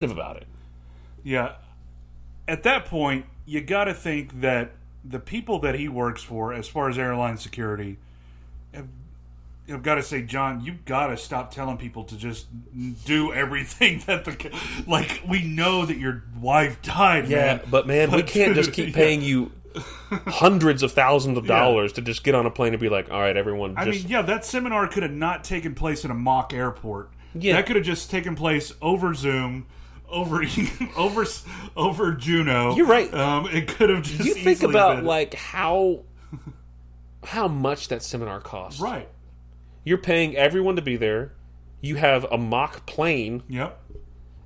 about it. Yeah. At that point, you got to think that the people that he works for, as far as airline security, have got to say, John, you've got to stop telling people to just do everything that like, we know that your wife died, man. But we can't just keep paying you hundreds of thousands of dollars to just get on a plane and be like, all right, everyone. I mean, that seminar could have not taken place in a mock airport. Yeah. That could have just taken place over Zoom, over Juno. You're right. It could have just. You think about been. like how much that seminar costs. Right. You're paying everyone to be there. You have a mock plane. Yep.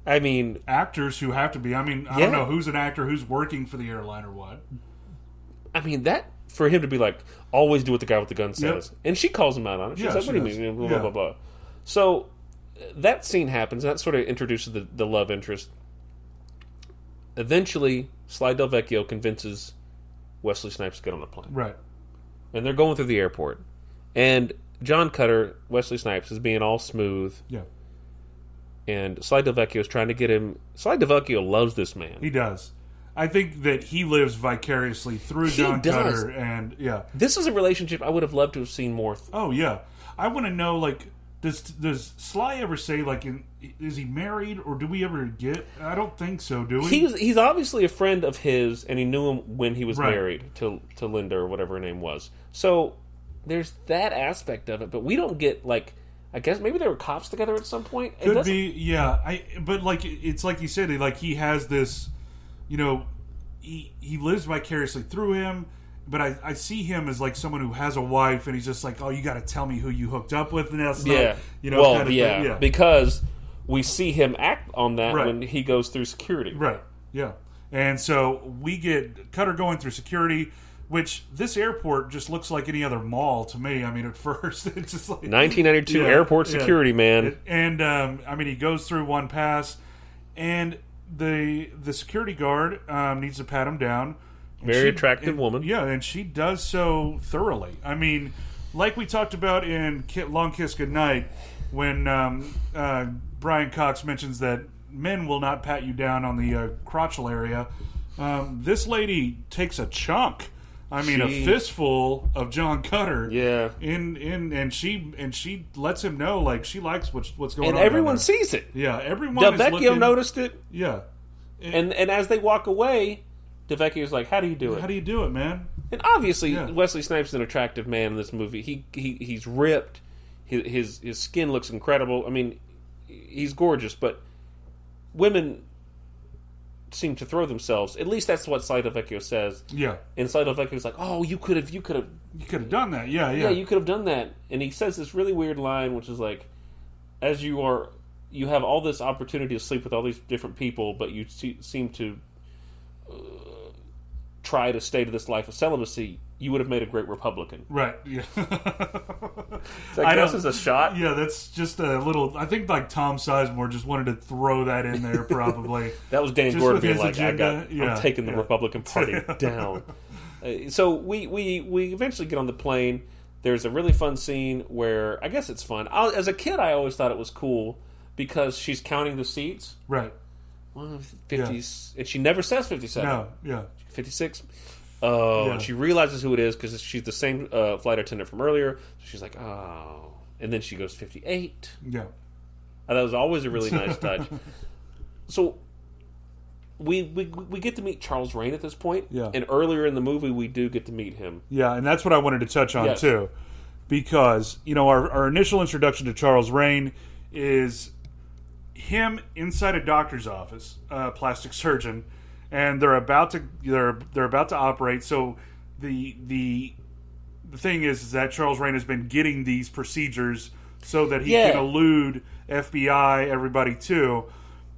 I mean, actors who have to be. I mean, I don't know who's an actor who's working for the airline or what. I mean, that for him to be like, always do what the guy with the gun says, and she calls him out on it. She's like, "What do you mean?" Blah blah blah. So that scene happens, and that sort of introduces the love interest. Eventually, Sly Del Vecchio convinces Wesley Snipes to get on the plane. Right. And they're going through the airport. And John Cutter, Wesley Snipes, is being all smooth. Yeah. And Sly Del Vecchio is trying to get him... Sly Del Vecchio loves this man. He does. I think that he lives vicariously through John Cutter. And, This is a relationship I would have loved to have seen more. Oh, yeah. I want to know, like... Does Sly ever say, like, is he married, or do we ever get... I don't think so, do we? He's obviously a friend of his, and he knew him when he was married to Linda, or whatever her name was. So, there's that aspect of it, but we don't get, like... I guess maybe they were cops together at some point? Could be, yeah. But, like, it's like you said, like, he has this... You know, he lives vicariously through him... But I see him as like someone who has a wife, and he's just like, "Oh, you got to tell me who you hooked up with." And that's because we see him act on that when he goes through security, right? Yeah, and so we get Cutter going through security, which this airport just looks like any other mall to me. I mean, at first it's just like 1992 airport security, man. And I mean, he goes through one pass, and the security guard needs to pat him down. Very attractive woman. Yeah, and she does so thoroughly. I mean, like we talked about in Long Kiss Goodnight, when Brian Cox mentions that men will not pat you down on the crotchal area, this lady takes a chunk. I mean, a fistful of John Cutter. Yeah. And she lets him know, like, she likes what's going on. And everyone sees it. Yeah, everyone Del Vecchio noticed it. Yeah. And as they walk away... DeVecchio's like, how do you do it? How do you do it, man? And obviously, Wesley Snipes is an attractive man in this movie. He's ripped. His skin looks incredible. I mean, he's gorgeous, but women seem to throw themselves. At least that's what Sly Del Vecchio says. Yeah. And Sly Del Vecchio's like, oh, you could have done that. Yeah, you could have done that. And he says this really weird line, which is like, as you have all this opportunity to sleep with all these different people, but you seem to try to stay to this life of celibacy, you would have made a great Republican. Right, yeah. I guess it's a shot. Yeah, that's just a little... I think, like, Tom Sizemore just wanted to throw that in there, probably. That was Dan Gordon being like, agenda. I'm taking the Republican Party down. So we eventually get on the plane. There's a really fun scene where... I guess it's fun. As a kid, I always thought it was cool because she's counting the seats. Right. 50s, and she never says 57. No, yeah. 56. And she realizes who it is because she's the same flight attendant from earlier. So she's like, oh. And then she goes 58. Yeah. And that was always a really nice touch. So we get to meet Charles Rain at this point. Yeah. And earlier in the movie, we do get to meet him. Yeah, and that's what I wanted to touch on, too. Because, you know, our initial introduction to Charles Rain is... him inside a doctor's office, plastic surgeon, and they're about to operate. So the thing is that Charles Rain has been getting these procedures so that he can elude FBI, everybody too.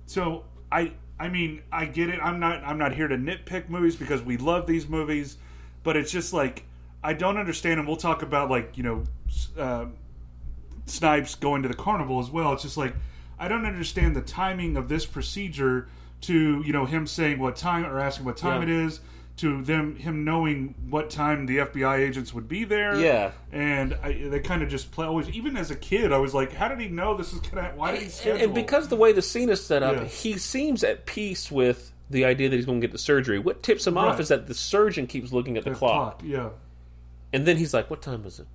So I mean I get it. I'm not here to nitpick movies because we love these movies, but it's just like I don't understand. And we'll talk about like Snipes going to the carnival as well. It's just like. I don't understand the timing of this procedure to, him saying what time or asking what time it is to him knowing what time the FBI agents would be there. Yeah. And they kind of just play always. Even as a kid, I was like, how did he know this is going to... Why did he schedule? And because the way the scene is set up, he seems at peace with the idea that he's going to get the surgery. What tips him off is that the surgeon keeps looking at the clock. Yeah. And then he's like, what time is it?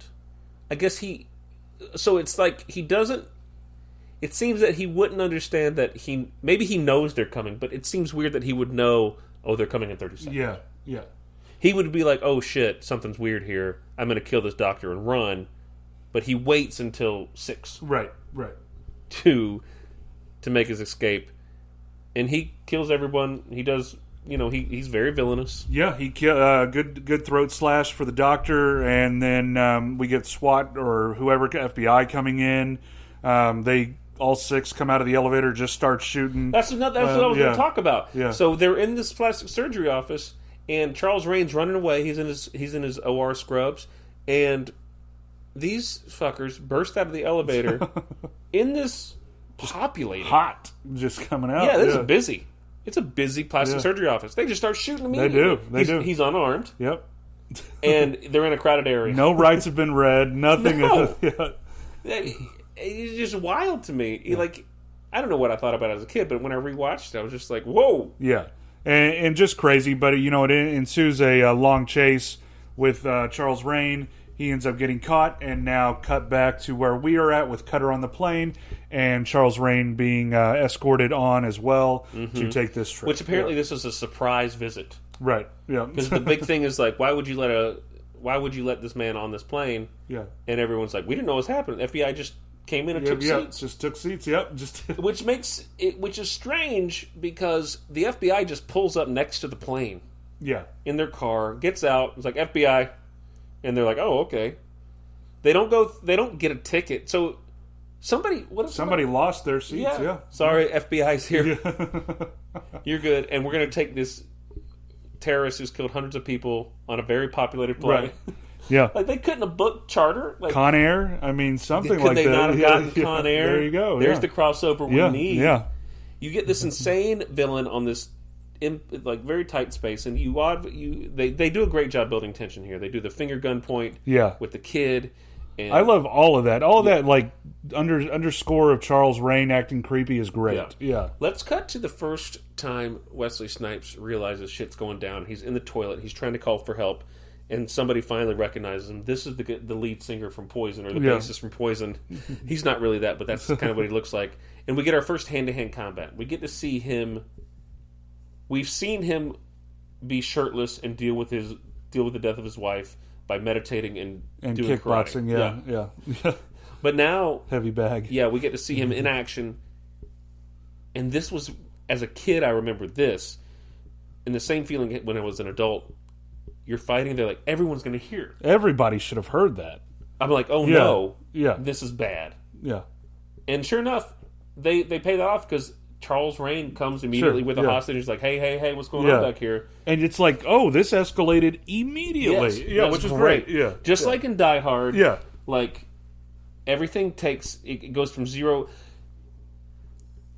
I guess so it's like he doesn't... It seems that he wouldn't understand that maybe he knows they're coming, but it seems weird that he would know, they're coming in 30 seconds. Yeah, yeah. He would be like, oh shit, something's weird here. I'm going to kill this doctor and run. But he waits until 6. Right. To make his escape. And he kills everyone. He does, he's very villainous. Yeah, he good throat slash for the doctor, and then we get SWAT or whoever, FBI coming in. They all 6 come out of the elevator, just start shooting. That's what I was going to talk about. Yeah. So they're in this plastic surgery office, and Charles Rain's running away. He's in his OR scrubs, and these fuckers burst out of the elevator in this populated, hot, just coming out. Yeah, this is busy. It's a busy plastic surgery office. They just start shooting immediately. They do. He's unarmed. Yep. And they're in a crowded area. No rights have been read. Nothing. No. It's just wild to me. Yeah. Like, I don't know what I thought about it as a kid, but when I rewatched it, I was just like, whoa. Yeah. And just crazy, but it ensues a long chase with Charles Rain. He ends up getting caught, and now cut back to where we are at with Cutter on the plane, and Charles Rain being escorted on as well to take this trip. Which apparently this is a surprise visit. Right. Yeah. Because the big thing is like, why would you let this man on this plane? Yeah. And everyone's like, we didn't know what was happening. The FBI just came in and took seats. Just took seats. Yep. Which is strange because the FBI just pulls up next to the plane. Yeah. In their car, gets out. It's like FBI, and they're like, oh, okay. They don't get a ticket. So somebody lost their seats. Yeah. Sorry, FBI's here. Yeah. You're good, and we're gonna take this terrorist who's killed hundreds of people on a very populated plane. Right. Yeah. Like, they couldn't have booked charter. Like, Con Air? I mean, something like that. Could they not have gotten Con Air? There you go. There's the crossover we need. Yeah. You get this insane villain on this very tight space, and they do a great job building tension here. They do the finger gun point with the kid. And I love all of that. All of that, like, underscore of Charles Rain acting creepy is great. Yeah. Let's cut to the first time Wesley Snipes realizes shit's going down. He's in the toilet. He's trying to call for help, and somebody finally recognizes him. This is the lead singer from Poison, or the bassist from Poison. He's not really that, but that's kind of what he looks like. And we get our first hand-to-hand combat. We get to see him. We've seen him be shirtless and deal with the death of his wife by meditating and doing kickboxing. Karate. Yeah. But now, heavy bag. Yeah, we get to see him in action. And this was, as a kid, I remember this, and the same feeling when I was an adult. You're fighting, they're like, everyone's going to hear. Everybody should have heard that. I'm like, oh no, this is bad. Yeah. And sure enough, they pay that off because Charles Rain comes immediately with a hostage. He's like, hey, what's going on back here? And it's like, oh, this escalated immediately. Yes, which is great. Yeah. Just like in Die Hard. Yeah. Like, everything it goes from zero.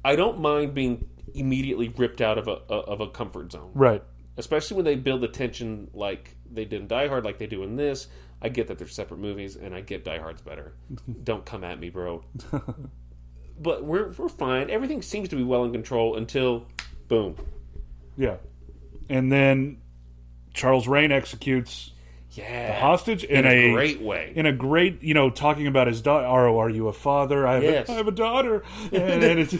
I don't mind being immediately ripped out of a comfort zone. Right. Especially when they build the tension like they did in Die Hard, like they do in this. I get that they're separate movies, and I get Die Hard's better. Don't come at me, bro. But we're fine. Everything seems to be well in control until, boom. Yeah. And then Charles Rain executes the hostage in a great way. In a great, talking about his daughter. Oh, are you a father? I have a daughter. And it's,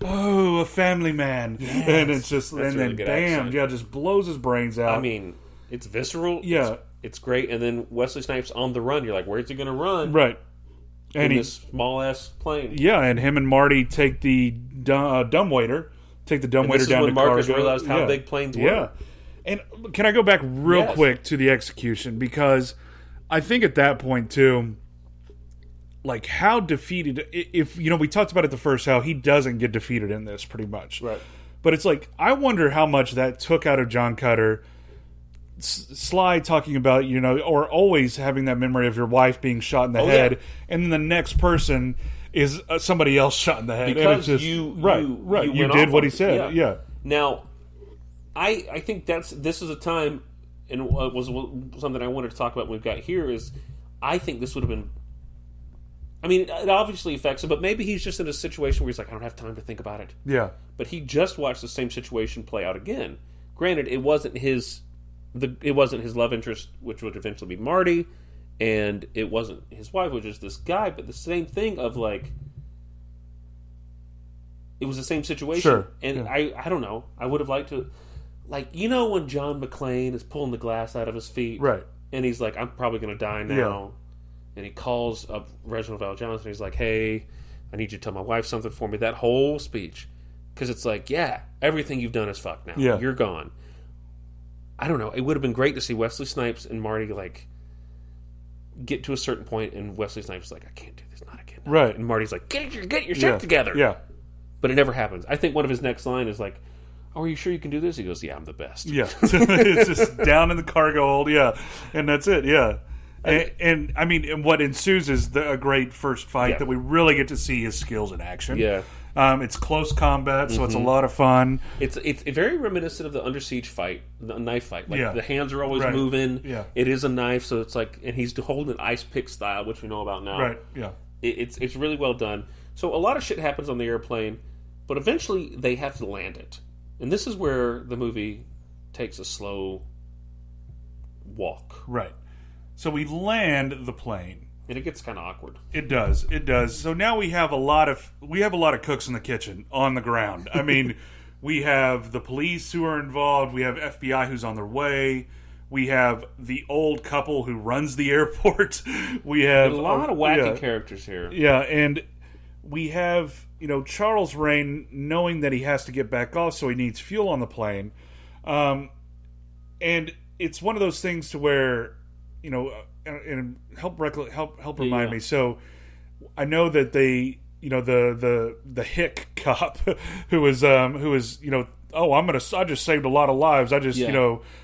a family man. Yes. And it's just, that's and really then bam, accent. Just blows his brains out. I mean, it's visceral. Yeah. It's great. And then Wesley Snipes on the run. You're like, where's he going to run? Right. And in this small-ass plane. Yeah, and him and Marty take the dumbwaiter. Take the dumbwaiter down to cargo. Marcus realized how big planes were. Yeah. And can I go back real quick to the execution? Because I think at that point, too, like, how defeated... If, we talked about it the first, how he doesn't get defeated in this, pretty much. Right. But it's like, I wonder how much that took out of John Cutter... Sly talking about, or always having that memory of your wife being shot in the head, and then the next person is somebody else shot in the head. Because you did what he said. Yeah. Now, I think this is a time, and was something I wanted to talk about when we got here, is I think this would have been... I mean, it obviously affects him, but maybe he's just in a situation where he's like, I don't have time to think about it. Yeah. But he just watched the same situation play out again. Granted, it wasn't his love interest, which would eventually be Marty, and it wasn't his wife, which is this guy, but the same thing of like... It was the same situation. Sure. And yeah. I don't know. I would have liked to... Like, you know when John McClane is pulling the glass out of his feet? Right. And he's like, I'm probably going to die now. Yeah. And he calls up Reginald Val Johnson. He's like, hey, I need you to tell my wife something for me. That whole speech. Because it's like, yeah, everything you've done is fucked now. Yeah. You're gone. I don't know. It would have been great to see Wesley Snipes and Marty, like, get to a certain point, and Wesley Snipes is like, I can't do this, not again. Right. And Marty's like, get your shit together. Yeah. But it never happens. I think one of his next line is like, oh, are you sure you can do this? He goes, yeah, I'm the best. Yeah. It's just down in the cargo hold, yeah. And that's it, yeah. And I mean, and what ensues is a great first fight that we really get to see his skills in action. Yeah. It's close combat, so it's a lot of fun. It's very reminiscent of the Under Siege fight, the knife fight. Like the hands are always right. moving. Yeah. It is a knife, so it's like, and he's holding an ice pick style, which we know about now. Right. Yeah. It's really well done. So a lot of shit happens on the airplane, but eventually they have to land it, and this is where the movie takes a slow walk. Right. So we land the plane. And it gets kind of awkward. It does. It does. So now we have a lot of cooks in the kitchen on the ground. I mean, we have the police who are involved. We have FBI who's on their way. We have the old couple who runs the airport. We have a lot of wacky characters here. Yeah, and we have, Charles Rain knowing that he has to get back off, so he needs fuel on the plane. And it's one of those things to where, and help remind me. So I know that they, the hick cop who was I just saved a lot of lives. I just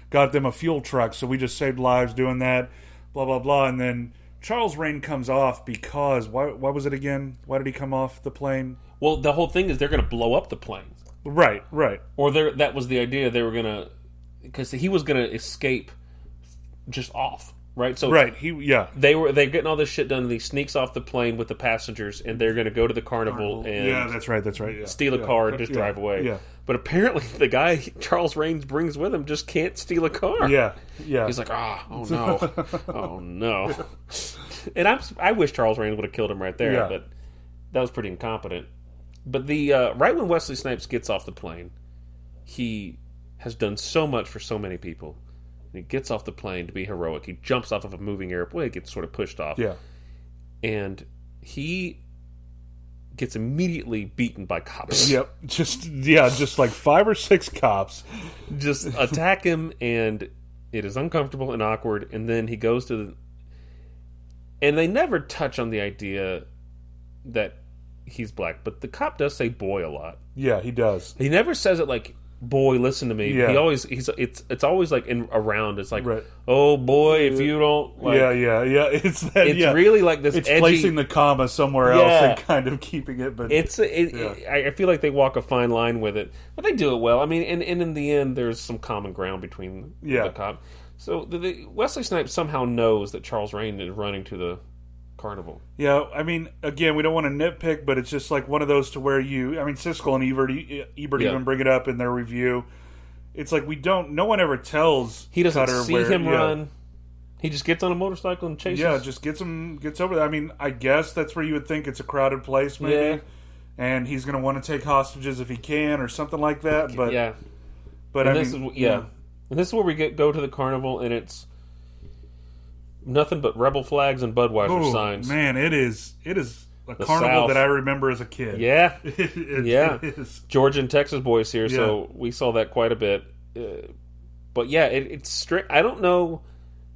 got them a fuel truck, so we just saved lives doing that. Blah blah blah, and then Charles Rain comes off because why was it again? Why did he come off the plane? Well, the whole thing is they're going to blow up the plane. Right. Or that was the idea. They were going to, because he was going to escape just off. Right, so they're getting all this shit done, and he sneaks off the plane with the passengers, and they're going to go to the carnival and that's right, steal a car and just drive away. Yeah. But apparently, the guy Charles Rains brings with him just can't steal a car. Yeah. He's like, oh no. And I wish Charles Rains would have killed him right there, but that was pretty incompetent. But the right when Wesley Snipes gets off the plane, he has done so much for so many people. He gets off the plane to be heroic. He jumps off of a moving airplane. He gets sort of pushed off. Yeah. And he gets immediately beaten by cops. Yep. Just like 5 or 6 cops. Just attack him, and it is uncomfortable and awkward. And then he goes to the... And they never touch on the idea that he's black. But the cop does say boy a lot. Yeah, he does. He never says it like... boy, listen to me. Yeah. It's always like around. It's like, right. Oh boy, if you don't like, yeah. It's really like this. It's edgy, placing the comma somewhere else and kind of keeping it. But I feel like they walk a fine line with it, but they do it well. I mean, and in the end, there's some common ground between the cop. So Wesley Snipes somehow knows that Charles Rain is running to the carnival. Yeah, I mean, again, we don't want to nitpick, but it's just like one of those to where Siskel and Ebert even bring it up in their review. It's like no one ever tells he doesn't Cutter see him run. He just gets on a motorcycle and chases. Yeah, just gets over there. I mean, I guess that's where you would think it's a crowded place, maybe, and he's going to want to take hostages if he can or something like that. But and this is where we go to the carnival, and it's nothing but rebel flags and Budweiser signs. Man, it is a carnival that I remember as a kid. Yeah. It is. Georgia and Texas boys here, so we saw that quite a bit. But yeah, it's strict. I don't know.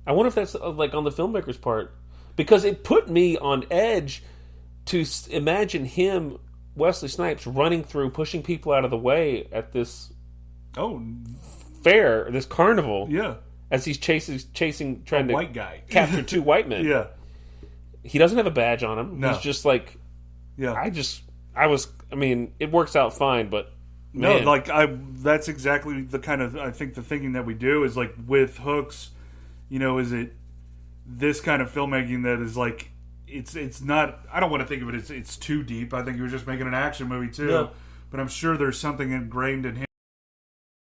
I wonder if that's like on the filmmaker's part, because it put me on edge to imagine him, Wesley Snipes, running through, pushing people out of the way at this fair, this carnival. Yeah. As he's chasing, trying to white guy. capture 2 white men. Yeah, he doesn't have a badge on him. No. He's just like, I mean, it works out fine, but No, Man. like that's exactly the kind of I think the thinking that we do is like with Hooks, is it this kind of filmmaking that is like it's not. I don't want to think of it as it's too deep. I think he was just making an action movie too, No. but I'm sure there's something ingrained in him